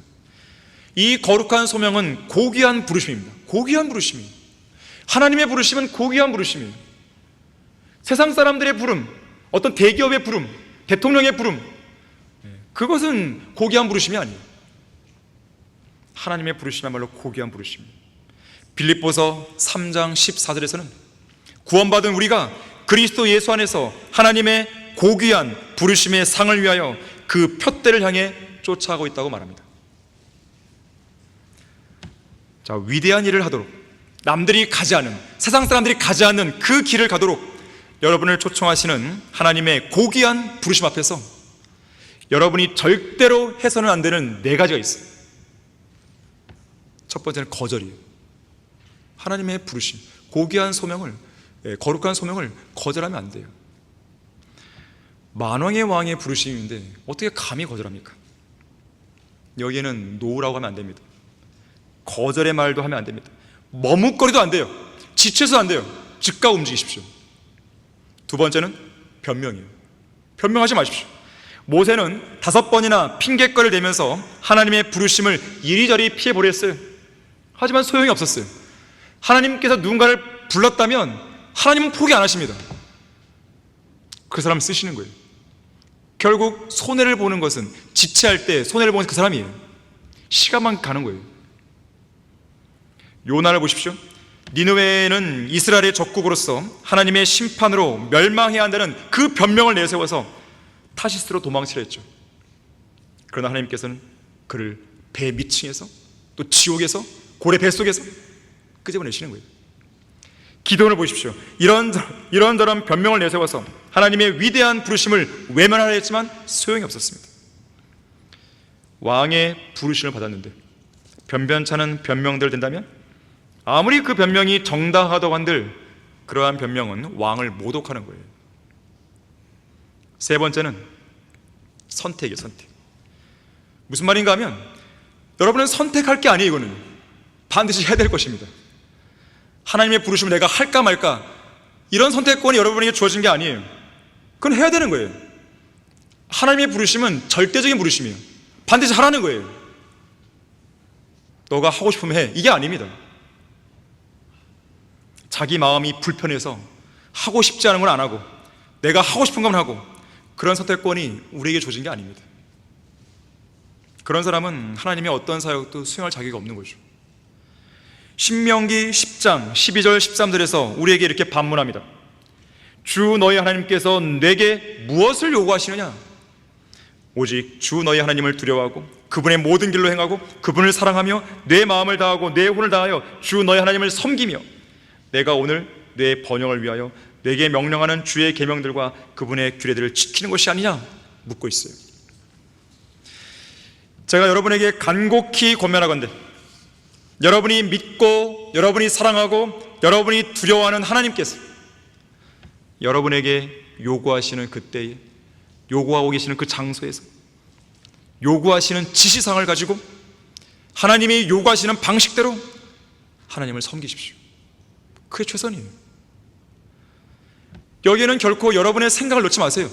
이 거룩한 소명은 고귀한 부르심입니다. 고귀한 부르심이에요. 하나님의 부르심은 고귀한 부르심이에요. 세상 사람들의 부름, 어떤 대기업의 부름, 대통령의 부름, 그것은 고귀한 부르심이 아니에요. 하나님의 부르심이야말로 고귀한 부르심이에요. 빌립보서 3장 14절에서는 구원받은 우리가 그리스도 예수 안에서 하나님의 고귀한 부르심의 상을 위하여 그 표대를 향해 쫓아가고 있다고 말합니다. 자, 위대한 일을 하도록, 남들이 가지 않은, 세상 사람들이 가지 않는 그 길을 가도록 여러분을 초청하시는 하나님의 고귀한 부르심 앞에서 여러분이 절대로 해서는 안 되는 네 가지가 있어요. 첫 번째는 거절이에요. 하나님의 부르심, 고귀한 소명을, 거룩한 소명을 거절하면 안 돼요. 만왕의 왕의 부르심인데 어떻게 감히 거절합니까? 여기에는 노라고 하면 안 됩니다. 거절의 말도 하면 안 됩니다. 머뭇거리도 안 돼요. 지쳐서 안 돼요. 즉각 움직이십시오. 두 번째는 변명이에요. 변명하지 마십시오. 모세는 5번이나 핑계거리를 대면서 하나님의 부르심을 이리저리 피해보렸어요. 하지만 소용이 없었어요. 하나님께서 누군가를 불렀다면 하나님은 포기 안 하십니다. 그 사람을 쓰시는 거예요. 결국 손해를 보는 것은, 지체할 때 손해를 보는 그 사람이에요. 시간만 가는 거예요. 요나를 보십시오. 니느웨는 이스라엘의 적국으로서 하나님의 심판으로 멸망해야 한다는 그 변명을 내세워서 타시스로 도망치려 했죠. 그러나 하나님께서는 그를 배 밑층에서, 또 지옥에서, 고래 뱃속에서 끄집어내시는 거예요. 기도를 보십시오. 이런저런 변명을 내세워서 하나님의 위대한 부르심을 외면하려 했지만 소용이 없었습니다. 왕의 부르심을 받았는데 변변찮은 변명들 된다면, 아무리 그 변명이 정당하다고 한들 그러한 변명은 왕을 모독하는 거예요. 세 번째는 선택이에요. 선택. 무슨 말인가 하면, 여러분은 선택할 게 아니에요. 이거는 반드시 해야 될 것입니다. 하나님의 부르심을 내가 할까 말까, 이런 선택권이 여러분에게 주어진 게 아니에요. 그건 해야 되는 거예요. 하나님의 부르심은 절대적인 부르심이에요. 반드시 하라는 거예요. 너가 하고 싶으면 해, 이게 아닙니다. 자기 마음이 불편해서 하고 싶지 않은 건 안 하고 내가 하고 싶은 건 하고, 그런 선택권이 우리에게 주어진 게 아닙니다. 그런 사람은 하나님의 어떤 사역도 수행할 자격이 없는 거죠. 신명기 10장 12절 13절에서 우리에게 이렇게 반문합니다. 주 너희 하나님께서 내게 무엇을 요구하시느냐? 오직 주 너희 하나님을 두려워하고 그분의 모든 길로 행하고 그분을 사랑하며 내 마음을 다하고 내 혼을 다하여 주 너희 하나님을 섬기며 내가 오늘 내 번영을 위하여 내게 명령하는 주의 계명들과 그분의 규례들을 지키는 것이 아니냐 묻고 있어요. 제가 여러분에게 간곡히 권면하건대, 여러분이 믿고 여러분이 사랑하고 여러분이 두려워하는 하나님께서 여러분에게 요구하시는 그때에, 요구하고 계시는 그 장소에서 요구하시는 지시사항을 가지고 하나님이 요구하시는 방식대로 하나님을 섬기십시오. 그게 최선이에요. 여기에는 결코 여러분의 생각을 놓지 마세요.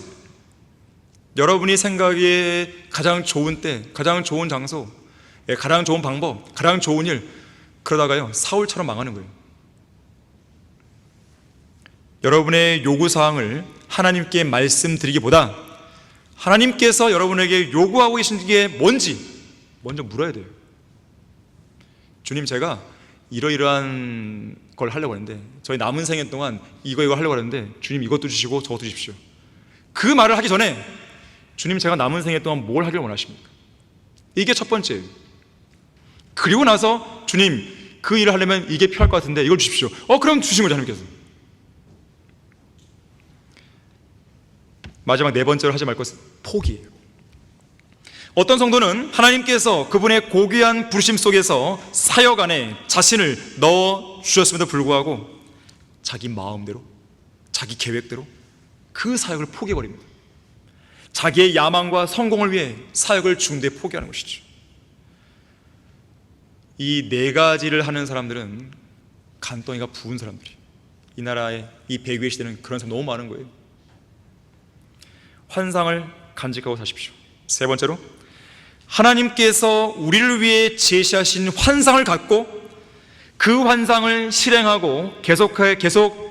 여러분이 생각에 가장 좋은 때, 가장 좋은 장소, 가장 좋은 방법, 가장 좋은 일, 그러다가요 사울처럼 망하는 거예요. 여러분의 요구사항을 하나님께 말씀드리기보다 하나님께서 여러분에게 요구하고 계신 게 뭔지 먼저 물어야 돼요. 주님, 제가 이러이러한 걸 하려고 하는데, 저희 남은 생애 동안 이거 하려고 하는데 주님 이것도 주시고 저것도 주십시오. 그 말을 하기 전에 주님, 제가 남은 생애 동안 뭘 하길 원하십니까? 이게 첫 번째예요. 그리고 나서 주님, 그 일을 하려면 이게 필요할 것 같은데 이걸 주십시오. 그럼 주신 거죠, 하나님께서. 마지막 네 번째로 하지 말 것은 포기예요. 어떤 성도는 하나님께서 그분의 고귀한 부르심 속에서 사역 안에 자신을 넣어 주셨음에도 불구하고 자기 마음대로, 자기 계획대로 그 사역을 포기해버립니다. 자기의 야망과 성공을 위해 사역을 중대에 포기하는 것이죠. 이 네 가지를 하는 사람들은 간덩이가 부은 사람들이에요. 이 나라의 이 배교의 시대는 그런 사람 너무 많은 거예요. 환상을 간직하고 사십시오. 세 번째로, 하나님께서 우리를 위해 제시하신 환상을 갖고 그 환상을 실행하고 계속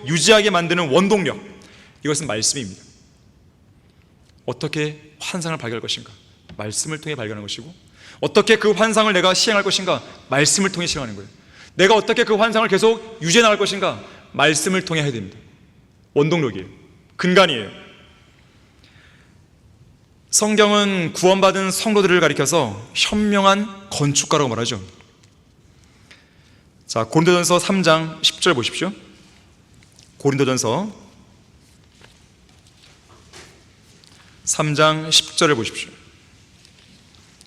유지하게 만드는 원동력, 이것은 말씀입니다. 어떻게 환상을 발견할 것인가? 말씀을 통해 발견하는 것이고, 어떻게 그 환상을 내가 시행할 것인가? 말씀을 통해 시행하는 거예요. 내가 어떻게 그 환상을 계속 유지해 나갈 것인가? 말씀을 통해 해야 됩니다. 원동력이에요. 근간이에요. 성경은 구원받은 성도들을 가리켜서 현명한 건축가라고 말하죠. 자, 고린도전서 3장 10절 보십시오. 고린도전서 3장 10절을 보십시오.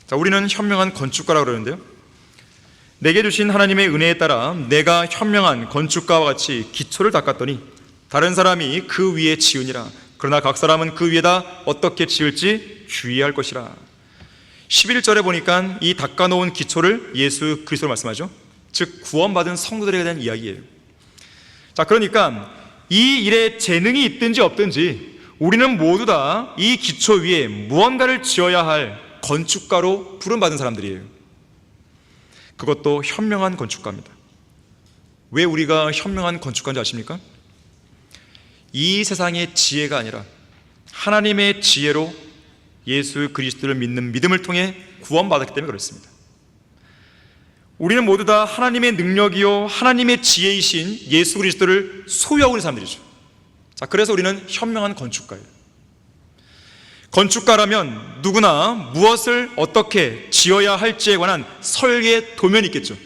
자, 우리는 현명한 건축가라고 그러는데요, 내게 주신 하나님의 은혜에 따라 내가 현명한 건축가와 같이 기초를 닦았더니 다른 사람이 그 위에 지으니라. 그러나 각 사람은 그 위에다 어떻게 지을지 주의할 것이라. 11절에 보니까 이 닦아놓은 기초를 예수 그리스도로 말씀하죠. 즉 구원받은 성도들에 대한 이야기예요. 자, 그러니까 이 일에 재능이 있든지 없든지 우리는 모두 다 이 기초 위에 무언가를 지어야 할 건축가로 부름받은 사람들이에요. 그것도 현명한 건축가입니다. 왜 우리가 현명한 건축가인지 아십니까? 이 세상의 지혜가 아니라 하나님의 지혜로 예수 그리스도를 믿는 믿음을 통해 구원받았기 때문에 그렇습니다. 우리는 모두 다 하나님의 능력이요 하나님의 지혜이신 예수 그리스도를 소유하고 있는 사람들이죠. 자, 그래서 우리는 현명한 건축가예요. 건축가라면 누구나 무엇을 어떻게 지어야 할지에 관한 설계 도면이 있겠죠.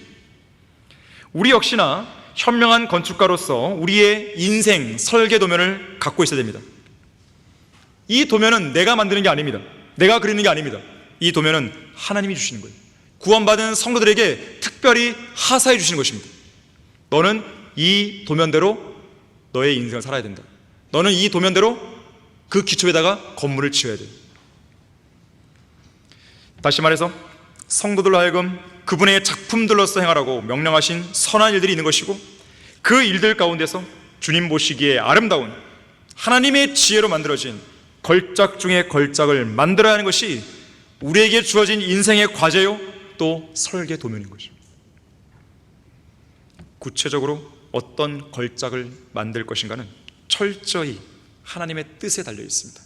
우리 역시나 현명한 건축가로서 우리의 인생 설계 도면을 갖고 있어야 됩니다. 이 도면은 내가 만드는 게 아닙니다. 내가 그리는 게 아닙니다. 이 도면은 하나님이 주시는 거예요. 구원받은 성도들에게 특별히 하사해 주시는 것입니다. 너는 이 도면대로 너의 인생을 살아야 된다. 너는 이 도면대로 그 기초에다가 건물을 지어야 돼. 다시 말해서 성도들로 하여금 그분의 작품들로서 행하라고 명령하신 선한 일들이 있는 것이고, 그 일들 가운데서 주님 보시기에 아름다운 하나님의 지혜로 만들어진 걸작 중의 걸작을 만들어야 하는 것이 우리에게 주어진 인생의 과제요, 또 설계 도면인 것이죠. 구체적으로 어떤 걸작을 만들 것인가는 철저히 하나님의 뜻에 달려 있습니다.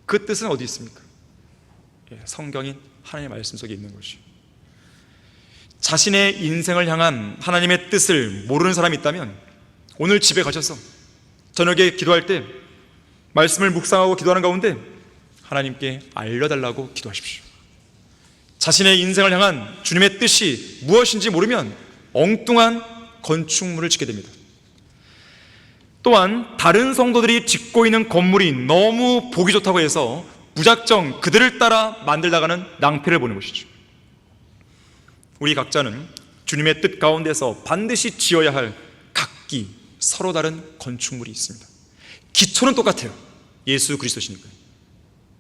그 뜻은 어디 있습니까? 성경인 하나님의 말씀 속에 있는 것이죠. 자신의 인생을 향한 하나님의 뜻을 모르는 사람이 있다면 오늘 집에 가셔서 저녁에 기도할 때 말씀을 묵상하고 기도하는 가운데 하나님께 알려달라고 기도하십시오. 자신의 인생을 향한 주님의 뜻이 무엇인지 모르면 엉뚱한 건축물을 짓게 됩니다. 또한 다른 성도들이 짓고 있는 건물이 너무 보기 좋다고 해서 무작정 그들을 따라 만들다가는 낭패를 보는 것이죠. 우리 각자는 주님의 뜻 가운데서 반드시 지어야 할 각기 서로 다른 건축물이 있습니다. 기초는 똑같아요. 예수 그리스도시니까요.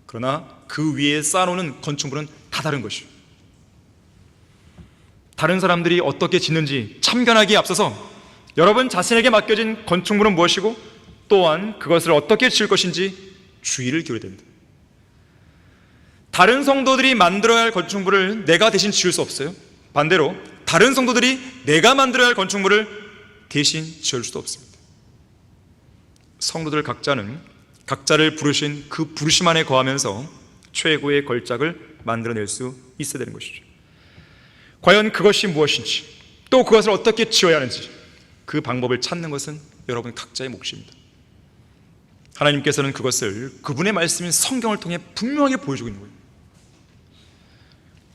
그러나 그 위에 쌓아놓는 건축물은 다 다른 것이죠. 다른 사람들이 어떻게 짓는지 참견하기에 앞서서 여러분 자신에게 맡겨진 건축물은 무엇이고 또한 그것을 어떻게 지을 것인지 주의를 기울여야 됩니다. 다른 성도들이 만들어야 할 건축물을 내가 대신 지을 수 없어요. 반대로 다른 성도들이 내가 만들어야 할 건축물을 대신 지을 수도 없습니다. 성도들 각자는 각자를 부르신 그 부르심 안에 거하면서 최고의 걸작을 만들어낼 수 있어야 되는 것이죠. 과연 그것이 무엇인지, 또 그것을 어떻게 지어야 하는지 그 방법을 찾는 것은 여러분 각자의 몫입니다. 하나님께서는 그것을 그분의 말씀인 성경을 통해 분명하게 보여주고 있는 거예요.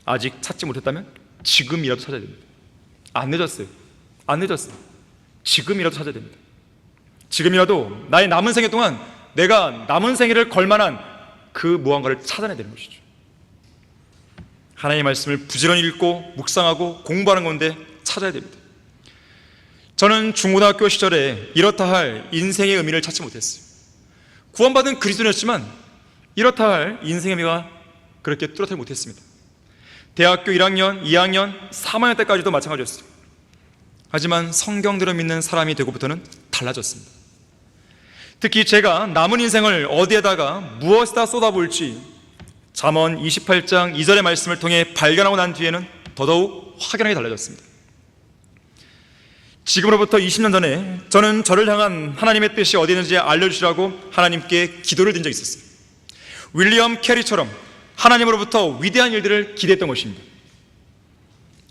아직 찾지 못했다면 지금이라도 찾아야 됩니다. 안 늦었어요. 안 늦었어요. 지금이라도 찾아야 됩니다. 지금이라도 나의 남은 생애 동안 내가 남은 생애를 걸만한 그 무언가를 찾아내야 되는 것이죠. 하나님의 말씀을 부지런히 읽고 묵상하고 공부하는 건데 찾아야 됩니다. 저는 중고등학교 시절에 이렇다 할 인생의 의미를 찾지 못했어요. 구원받은 그리스도였지만 이렇다 할 인생의 의미가 그렇게 뚜렷하지 못했습니다. 대학교 1학년, 2학년, 3학년 때까지도 마찬가지였어요. 하지만 성경대로 믿는 사람이 되고부터는 달라졌습니다. 특히 제가 남은 인생을 어디에다가 무엇에다 쏟아부을지 잠언 28장 2절의 말씀을 통해 발견하고 난 뒤에는 더더욱 확연하게 달라졌습니다. 지금으로부터 20년 전에 저는 저를 향한 하나님의 뜻이 어디 있는지 알려주시라고 하나님께 기도를 드린 적이 있었어요. 윌리엄 캐리처럼 하나님으로부터 위대한 일들을 기대했던 것입니다.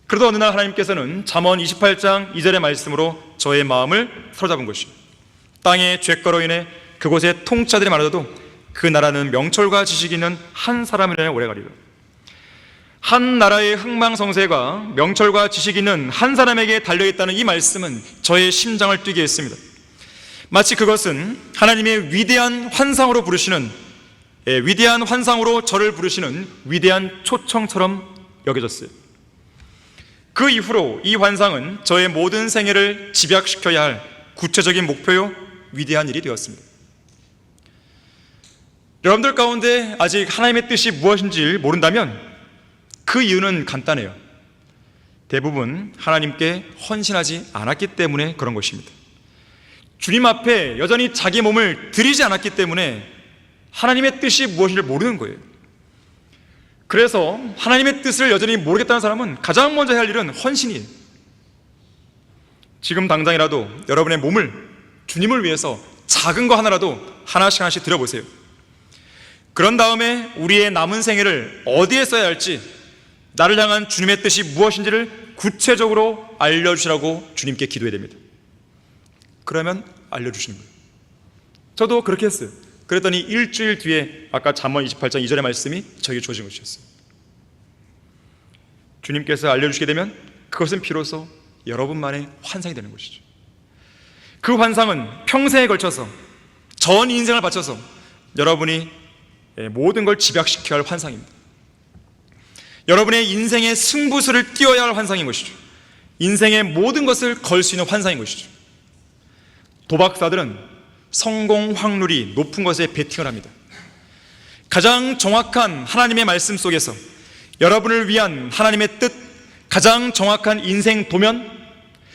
그러다 어느 날 하나님께서는 잠언 28장 2절의 말씀으로 저의 마음을 사로잡은 것입니다. 땅의 죄거로 인해 그곳에 통치자들이 많아도 그 나라는 명철과 지식이 있는 한 사람을 인해 오래가리라. 한 나라의 흥망성쇠가 명철과 지식이 있는 한 사람에게 달려있다는 이 말씀은 저의 심장을 뛰게 했습니다. 마치 그것은 하나님의 위대한 환상으로 부르시는 위대한 환상으로 저를 부르시는 위대한 초청처럼 여겨졌어요. 그 이후로 이 환상은 저의 모든 생애를 집약시켜야 할 구체적인 목표요 위대한 일이 되었습니다. 여러분들 가운데 아직 하나님의 뜻이 무엇인지 모른다면 그 이유는 간단해요. 대부분 하나님께 헌신하지 않았기 때문에 그런 것입니다. 주님 앞에 여전히 자기 몸을 드리지 않았기 때문에 하나님의 뜻이 무엇인지를 모르는 거예요. 그래서 하나님의 뜻을 여전히 모르겠다는 사람은 가장 먼저 해야 할 일은 헌신이에요. 지금 당장이라도 여러분의 몸을 주님을 위해서 작은 거 하나라도 하나씩 드려보세요. 그런 다음에 우리의 남은 생애를 어디에 써야 할지, 나를 향한 주님의 뜻이 무엇인지를 구체적으로 알려주시라고 주님께 기도해야 됩니다. 그러면 알려주시는 거예요. 저도 그렇게 했어요. 그랬더니 일주일 뒤에 아까 잠언 28장 2절의 말씀이 저에게 주어진 것이었어요. 주님께서 알려주시게 되면 그것은 비로소 여러분만의 환상이 되는 것이죠. 그 환상은 평생에 걸쳐서 전 인생을 바쳐서 여러분이 모든 걸 집약시켜야 할 환상입니다. 여러분의 인생의 승부수를 띄워야 할 환상인 것이죠. 인생의 모든 것을 걸 수 있는 환상인 것이죠. 도박사들은 성공 확률이 높은 것에 베팅을 합니다. 가장 정확한 하나님의 말씀 속에서 여러분을 위한 하나님의 뜻, 가장 정확한 인생 도면,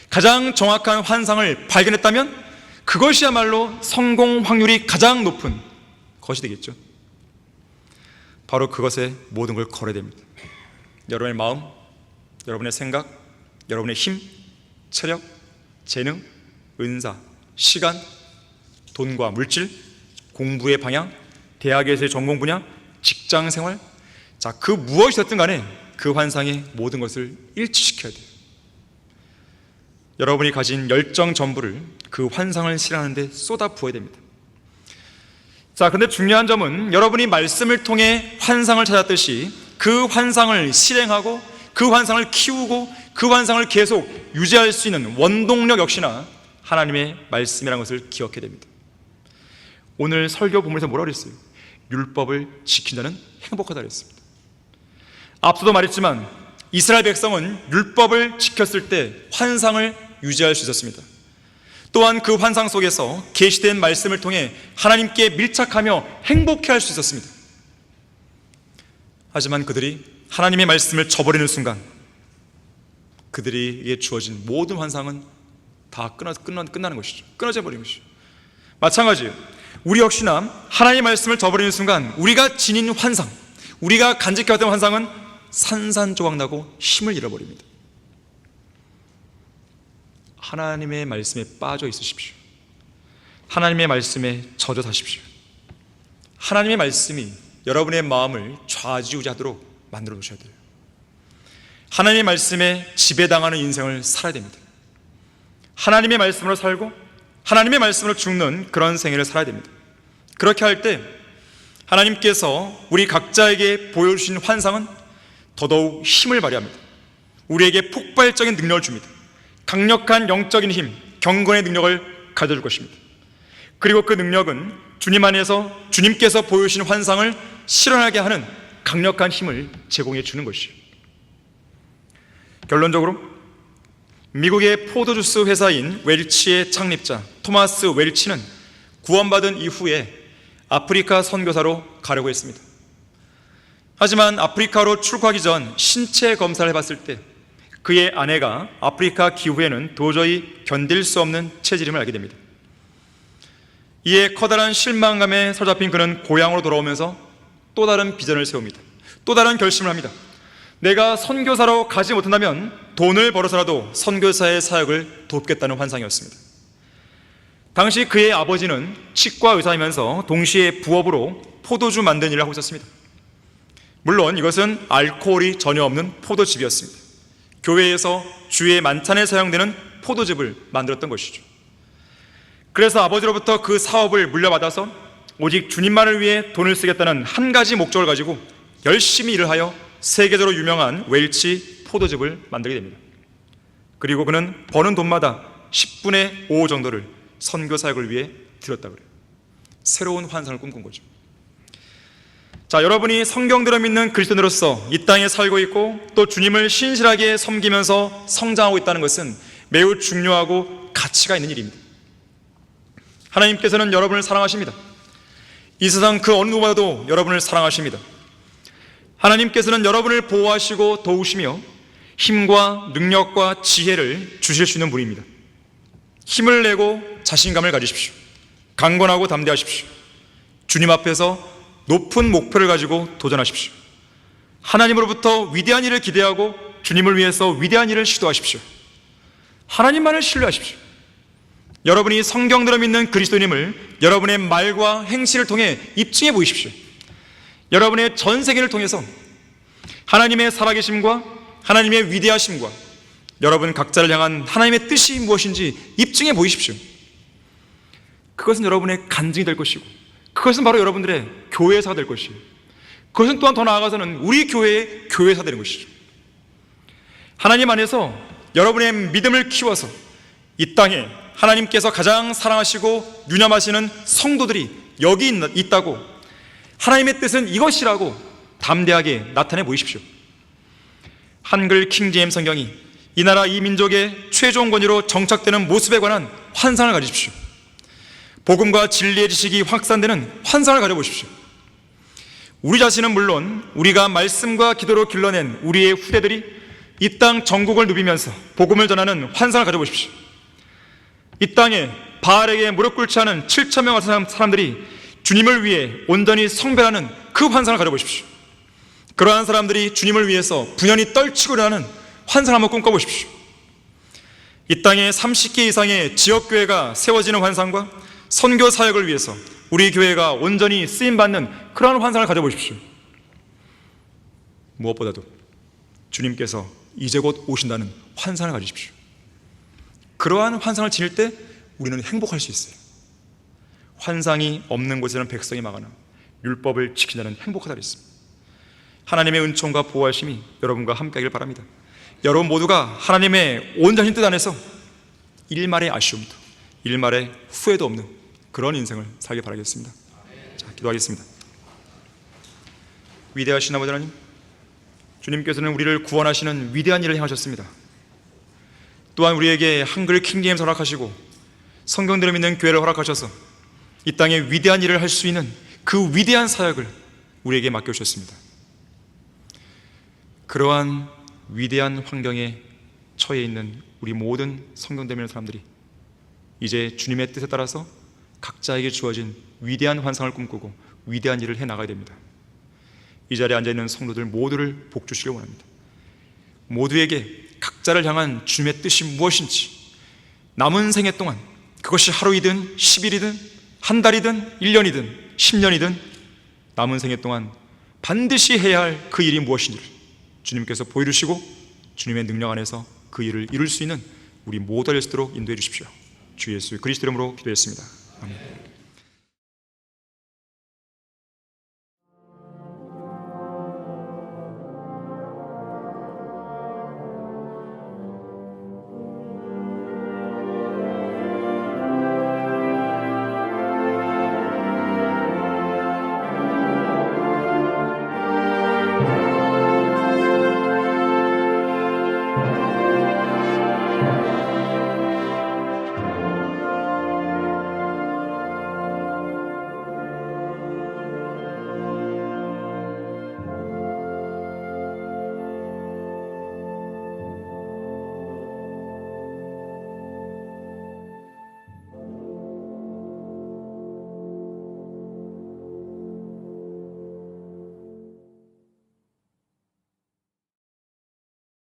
가장 정확한 환상을 발견했다면 그것이야말로 성공 확률이 가장 높은 것이 되겠죠. 바로 그것에 모든 걸 걸어야 됩니다. 여러분의 마음, 여러분의 생각, 여러분의 힘, 체력, 재능, 은사, 시간, 돈과 물질, 공부의 방향, 대학에서의 전공 분야, 직장 생활, 자, 그 무엇이 됐든 간에 그 환상의 모든 것을 일치시켜야 돼요. 여러분이 가진 열정 전부를 그 환상을 실현하는 데 쏟아 부어야 됩니다. 자, 그런데 중요한 점은 여러분이 말씀을 통해 환상을 찾았듯이 그 환상을 실행하고 그 환상을 키우고 그 환상을 계속 유지할 수 있는 원동력 역시나 하나님의 말씀이라는 것을 기억해야 됩니다. 오늘 설교 본문에서 뭐라고 그랬어요? 율법을 지킨 자는 행복하다 그랬습니다. 앞서도 말했지만 이스라엘 백성은 율법을 지켰을 때 환상을 유지할 수 있었습니다. 또한 그 환상 속에서 계시된 말씀을 통해 하나님께 밀착하며 행복해할 수 있었습니다. 하지만 그들이 하나님의 말씀을 저버리는 순간 그들에게 주어진 모든 환상은 다 끝나는 것이죠. 끊어져 버리는 것이죠. 마찬가지예요. 우리 역시나 하나님의 말씀을 저버리는 순간 우리가 지닌 환상, 우리가 간직해왔던 환상은 산산조각나고 힘을 잃어버립니다. 하나님의 말씀에 빠져 있으십시오. 하나님의 말씀에 젖어 사십시오. 하나님의 말씀이 여러분의 마음을 좌지우지하도록 만들어 놓으셔야 돼요. 하나님의 말씀에 지배당하는 인생을 살아야 됩니다. 하나님의 말씀으로 살고 하나님의 말씀으로 죽는 그런 생애를 살아야 됩니다. 그렇게 할 때 하나님께서 우리 각자에게 보여주신 환상은 더더욱 힘을 발휘합니다. 우리에게 폭발적인 능력을 줍니다. 강력한 영적인 힘, 경건의 능력을 가져줄 것입니다. 그리고 그 능력은 주님 안에서 주님께서 보여주신 환상을 실현하게 하는 강력한 힘을 제공해 주는 것이죠. 결론적으로 미국의 포도주스 회사인 웰치의 창립자 토마스 웰치는 구원받은 이후에 아프리카 선교사로 가려고 했습니다. 하지만 아프리카로 출국하기 전 신체 검사를 해봤을 때 그의 아내가 아프리카 기후에는 도저히 견딜 수 없는 체질임을 알게 됩니다. 이에 커다란 실망감에 사로잡힌 그는 고향으로 돌아오면서 또 다른 비전을 세웁니다. 또 다른 결심을 합니다. 내가 선교사로 가지 못한다면 돈을 벌어서라도 선교사의 사역을 돕겠다는 환상이었습니다. 당시 그의 아버지는 치과 의사이면서 동시에 부업으로 포도주 만드는 일을 하고 있었습니다. 물론 이것은 알코올이 전혀 없는 포도즙이었습니다. 교회에서 주의 만찬에 사용되는 포도즙을 만들었던 것이죠. 그래서 아버지로부터 그 사업을 물려받아서 오직 주님만을 위해 돈을 쓰겠다는 한 가지 목적을 가지고 열심히 일을 하여 세계적으로 유명한 웰치 포도즙을 만들게 됩니다. 그리고 그는 버는 돈마다 10분의 5 정도를 선교 사역을 위해 들였다고 그래요. 새로운 환상을 꿈꾼 거죠. 자, 여러분이 성경대로 믿는 그리스도인으로서 이 땅에 살고 있고 또 주님을 신실하게 섬기면서 성장하고 있다는 것은 매우 중요하고 가치가 있는 일입니다. 하나님께서는 여러분을 사랑하십니다. 이 세상 그 어느 누구보다도 여러분을 사랑하십니다. 하나님께서는 여러분을 보호하시고 도우시며 힘과 능력과 지혜를 주실 수 있는 분입니다. 힘을 내고 자신감을 가지십시오. 강건하고 담대하십시오. 주님 앞에서 높은 목표를 가지고 도전하십시오. 하나님으로부터 위대한 일을 기대하고 주님을 위해서 위대한 일을 시도하십시오. 하나님만을 신뢰하십시오. 여러분이 성경대로 믿는 그리스도님을 여러분의 말과 행실을 통해 입증해 보이십시오. 여러분의 전 세계를 통해서 하나님의 살아계심과 하나님의 위대하심과 여러분 각자를 향한 하나님의 뜻이 무엇인지 입증해 보이십시오. 그것은 여러분의 간증이 될 것이고 그것은 바로 여러분들의 교회사가 될 것이에요. 그것은 또한 더 나아가서는 우리 교회의 교회사 되는 것이죠. 하나님 안에서 여러분의 믿음을 키워서 이 땅에 하나님께서 가장 사랑하시고 유념하시는 성도들이 여기 있다고, 하나님의 뜻은 이것이라고 담대하게 나타내 보이십시오. 한글 킹제임스 성경이 이 나라 이 민족의 최종 권위로 정착되는 모습에 관한 환상을 가지십시오. 복음과 진리의 지식이 확산되는 환상을 가져보십시오. 우리 자신은 물론 우리가 말씀과 기도로 길러낸 우리의 후대들이 이 땅 전국을 누비면서 복음을 전하는 환상을 가져보십시오. 이 땅에 바알에게 무릎 꿇지 않은 7,000명 사람들이 주님을 위해 온전히 성별하는 그 환상을 가져보십시오. 그러한 사람들이 주님을 위해서 분연히 떨치고 일어나는 환상을 한번 꿈꿔보십시오. 이 땅에 30개 이상의 지역교회가 세워지는 환상과 선교 사역을 위해서 우리 교회가 온전히 쓰임받는 그러한 환상을 가져보십시오. 무엇보다도 주님께서 이제 곧 오신다는 환상을 가지십시오. 그러한 환상을 지닐 때 우리는 행복할 수 있어요. 환상이 없는 곳에는 백성이 막아나 율법을 지키자는 행복하다 그랬습니다. 하나님의 은총과 보호하심이 여러분과 함께하길 바랍니다. 여러분 모두가 하나님의 온전히 뜻 안에서 일말의 아쉬움도 일말의 후회도 없는 그런 인생을 살길 바라겠습니다. 자, 기도하겠습니다. 위대하신 아버지 하나님, 주님께서는 우리를 구원하시는 위대한 일을 행하셨습니다. 또한 우리에게 한글 킹제임스 허락하시고 성경대로 믿는 교회를 허락하셔서 이 땅에 위대한 일을 할 수 있는 그 위대한 사역을 우리에게 맡겨주셨습니다. 그러한 위대한 환경에 처해 있는 우리 모든 성경대로 믿는 사람들이 이제 주님의 뜻에 따라서 각자에게 주어진 위대한 환상을 꿈꾸고 위대한 일을 해나가야 됩니다. 이 자리에 앉아있는 성도들 모두를 복주시길 원합니다. 모두에게 각자를 향한 주님의 뜻이 무엇인지 남은 생애 동안 그것이 하루이든 10일이든 한 달이든 1년이든 10년이든 남은 생애 동안 반드시 해야 할 그 일이 무엇인지를 주님께서 보여주시고 주님의 능력 안에서 그 일을 이룰 수 있는 우리 모두가 될 수 있도록 인도해 주십시오. 주 예수 그리스도 이름으로 기도했습니다. 아멘.